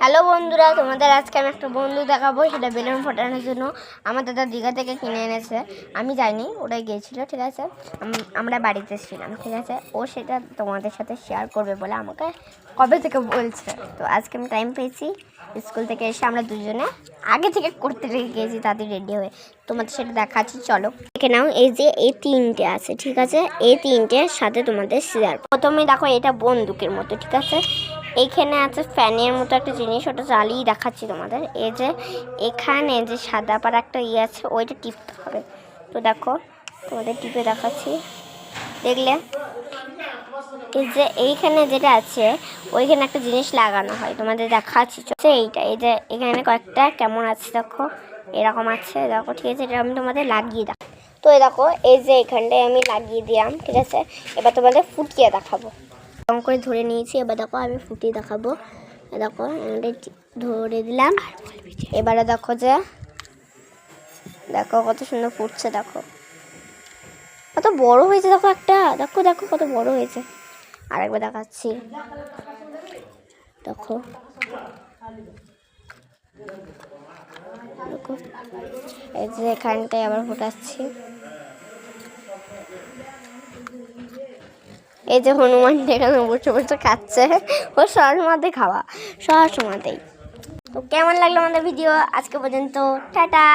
Hello বন্ধুরা, তোমাদের আজকে আমি একটা বন্ধু দেখাবো। সেটা বেলুন ফোটানোর জন্য আমার দাদা দীঘা থেকে কিনে এনেছে। আমি যাইনি, ওটাই গিয়েছিল। ঠিক আছে, আমরা বাড়িতে ছিলাম। ঠিক আছে, ও সেটা তোমাদের সাথে শেয়ার করবে বলে আমাকে কবে থেকে বলছে। তো আজকে আমি টাইম পেয়েছি, স্কুল থেকে এসে আমরা দুজনে আগে থেকে করতে গিয়েছি, তাদের রেডি হয়ে তোমাদের সেটা দেখাচ্ছি। চলো দেখে নাও। এই যে এই তিনটে আছে, ঠিক আছে, এই তিনটের সাথে তোমাদের শেয়ার। প্রথমে দেখো, এটা বন্দুকের মতো, ঠিক আছে। এইখানে আছে ফ্যানের মতো একটা জিনিস, ওটা জ্বালিয়ে দেখাচ্ছি তোমাদের। এই যে এখানে যে সাদা পাড়া একটা ইয়ে আছে, ওইটা টিপতে হবে। তো দেখো, তোমাদের টিপে দেখাচ্ছি, দেখলে? এই যে এইখানে যেটা আছে, ওইখানে একটা জিনিস লাগানো হয়, তোমাদের দেখাচ্ছি। এইটা, এই যে এখানে কয়েকটা কেমন আছে দেখো, এরকম আছে দেখো। ঠিক আছে, এটা আমি তোমাদের লাগিয়ে দেখাবো। তো এই দেখো, এই যে এখানটায় আমি লাগিয়ে দিলাম। ঠিক আছে, এবার তোমাদের ফুটিয়ে দেখাবো। রং করে ধরে নিয়েছি, এবার দেখো আমি ফুটিয়ে দেখাবো। দেখো ধরে দিলাম। এবারে দেখো যে, দেখো কত সুন্দর ফুটছে, দেখো কত বড় হয়েছে। দেখো একটা, দেখো দেখো কত বড় হয়েছে। আরেকবার দেখাচ্ছি, দেখো দেখো, এই যে এখানটায় আবার ফোটাচ্ছি। এই যে হনুমান এখানে বসে বসে খাচ্ছে, ও সবসময়তেই খাওয়া, সবসময়তেই। তো কেমন লাগলো আমাদের ভিডিও আজকে পর্যন্ত? টাটা।